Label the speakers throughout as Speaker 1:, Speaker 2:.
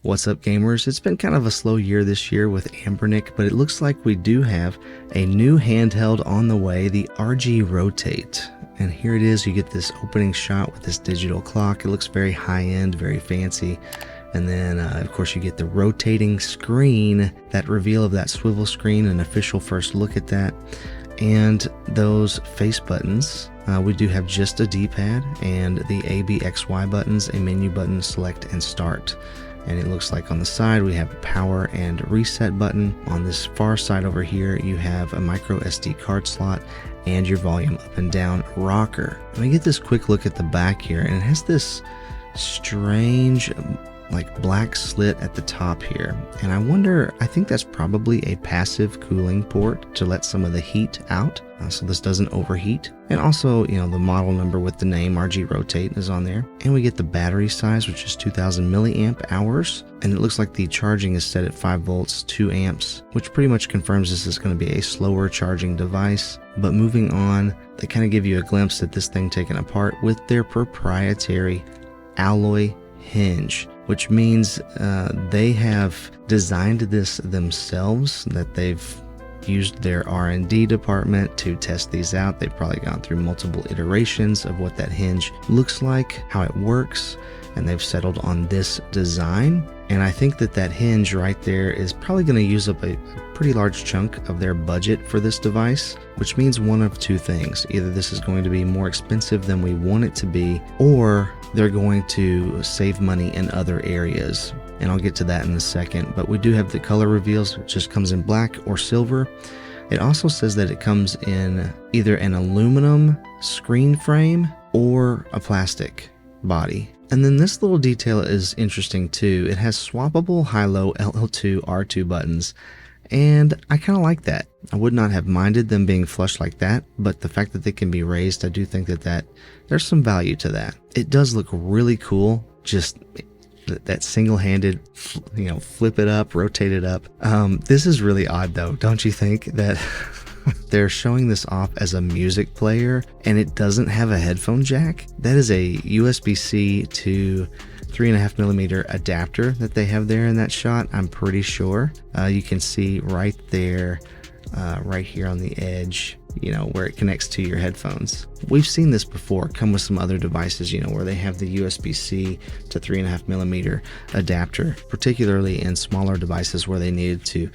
Speaker 1: What's up, gamers? It's been kind of a slow year this year with Anbernic, but it looks like we do have a new handheld on the way, the RG Rotate. And here it is. You get this opening shot with this digital clock. It looks very high-end, very fancy. And then, of course, you get the rotating screen, that reveal of that swivel screen, an official first look at that. And those face buttons. We do have just a D-pad and the A, B, X, Y buttons, a menu button, select and start. And it looks like on the side we have a power and reset button. On this far side over here you have a micro SD card slot and your volume up and down rocker. Let me get this quick look at the back here, and it has this strange like black slit at the top here, and I think that's probably a passive cooling port to let some of the heat out, so this doesn't overheat. And also, you know, the model number with the name RG Rotate is on there, and we get the battery size, which is 2000 milliamp hours, and it looks like the charging is set at 5 volts 2 amps, which pretty much confirms this is going to be a slower charging device. But moving on, they kind of give you a glimpse at this thing taken apart with their proprietary alloy hinge, which means they have designed this themselves, that they've used their R&D department to test these out. They've probably gone through multiple iterations of what that hinge looks like, how it works, and they've settled on this design. And I think that that hinge right there is probably going to use up a pretty large chunk of their budget for this device, which means one of two things. Either this is going to be more expensive than we want it to be, or they're going to save money in other areas. And I'll get to that in a second. But we do have the color reveals. It just comes in black or silver. It also says that it comes in either an aluminum screen frame or a plastic body. And then this little detail is interesting too. It has swappable high-low LL2 R2 buttons, and I kind of like that. I would not have minded them being flush like that, but the fact that they can be raised, I do think that there's some value to that. It does look really cool, just that single-handed, you know, flip it up, rotate it up. This is really odd though, don't you think, that they're showing this off as a music player and it doesn't have a headphone jack? That is a USB-C to 3.5mm adapter that they have there in that shot, I'm pretty sure. You can see right there, right here on the edge, you know, where it connects to your headphones. We've seen this before come with some other devices, you know, where they have the USB-C to 3.5mm adapter, particularly in smaller devices where they needed to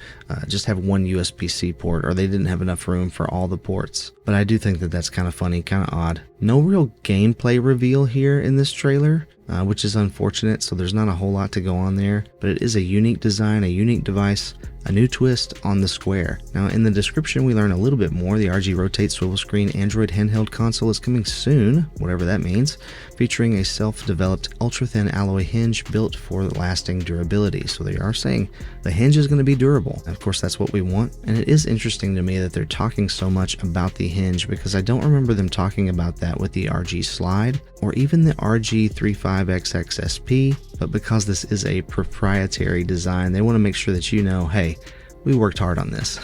Speaker 1: just have one USB-C port, or they didn't have enough room for all the ports. But I do think that that's kind of funny, kind of odd. No real gameplay reveal here in this trailer, which is unfortunate, so there's not a whole lot to go on there, but it is a unique design, a unique device, a new twist on the Square. Now in the description we learn a little bit more. The RG Rotate Swivel-Screen Android handheld console is coming soon, whatever that means, featuring a self-developed ultra-thin alloy hinge built for lasting durability. So they are saying the hinge is going to be durable. And of course that's what we want. And it is interesting to me that they're talking so much about the hinge, because I don't remember them talking about that with the RG Slide or even the RG35XX SP, but because this is a proprietary design, they want to make sure that you know, hey, we worked hard on this.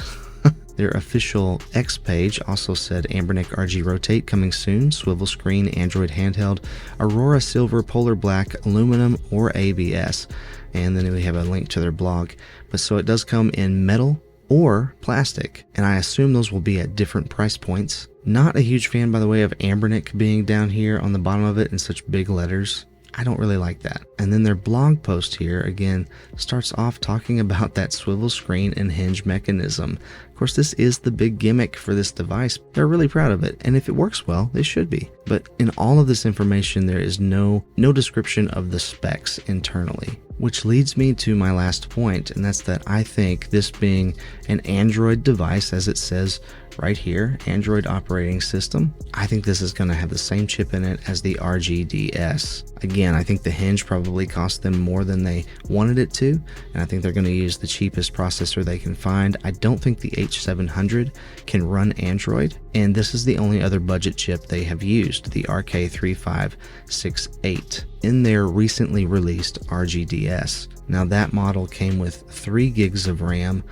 Speaker 1: Their official X page also said Anbernic RG Rotate coming soon, swivel screen, Android handheld, Aurora silver, polar black, aluminum, or ABS. And then we have a link to their blog. But so it does come in metal or plastic, and I assume those will be at different price points. Not a huge fan, by the way, of Anbernic being down here on the bottom of it in such big letters. I don't really like that. And then their blog post here, again, starts off talking about that swivel screen and hinge mechanism. Of course, this is the big gimmick for this device. They're really proud of it, and if it works well, they should be. But in all of this information, there is no description of the specs internally. Which leads me to my last point, and that's that I think this being an Android device, as it says right here, Android operating system, I think this is going to have the same chip in it as the RGDS. Again, I think the hinge probably cost them more than they wanted it to, and I think they're going to use the cheapest processor they can find. I don't think the H700 can run Android, and this is the only other budget chip they have used, the RK3568, in their recently released RGDS. Now that model came with 3 gigs of RAM.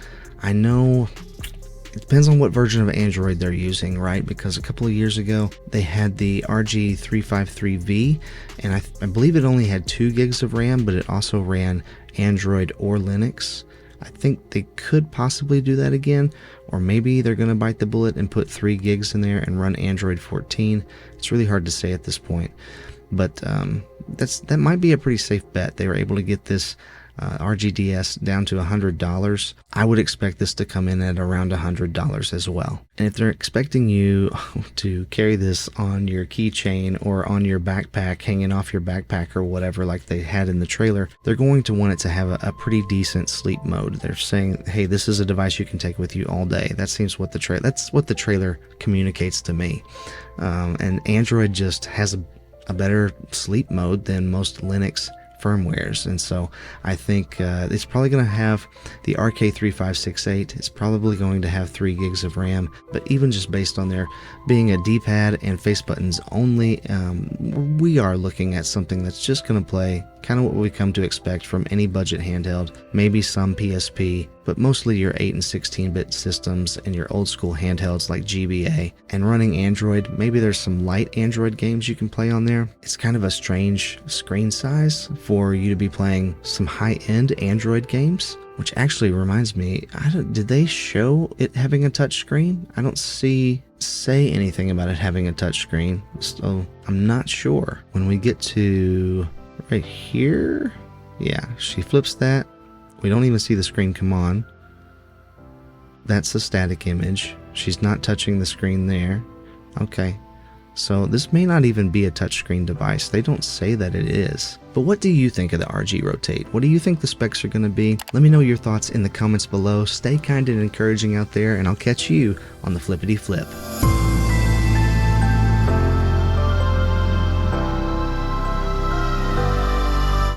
Speaker 1: I know It depends on what version of Android they're using, right? Because a couple of years ago, they had the RG353V, and I believe it only had 2 gigs of RAM, but it also ran Android or Linux. I think they could possibly do that again, or maybe they're going to bite the bullet and put 3 gigs in there and run Android 14. It's really hard to say at this point, but that might be a pretty safe bet. They were able to get this RGDS down to $100. I would expect this to come in at around $100 as well. And if they're expecting you to carry this on your keychain or on your backpack, hanging off your backpack or whatever like they had in the trailer, they're going to want it to have a pretty decent sleep mode. They're saying, hey, this is a device you can take with you all day. That seems what that's what the trailer communicates to me. And Android just has a better sleep mode than most Linux firmwares, and so I think it's probably going to have the RK3568. It's probably going to have 3 gigs of RAM, but even just based on there being a D-pad and face buttons only, we are looking at something that's just going to play kind of what we come to expect from any budget handheld, maybe some PSP, but mostly your 8 and 16-bit systems and your old school handhelds like GBA. And running Android, maybe there's some light Android games you can play on there. It's kind of a strange screen size for you to be playing some high-end Android games, which actually reminds me, did they show it having a touch screen? I don't say anything about it having a touch screen, so I'm not sure. When we get to right here, yeah, she flips that. We don't even see the screen come on. That's a static image. She's not touching the screen there. Okay, so this may not even be a touchscreen device. They don't say that it is. But what do you think of the RG Rotate? What do you think the specs are going to be? Let me know your thoughts in the comments below. Stay kind and encouraging out there, and I'll catch you on the flippity flip.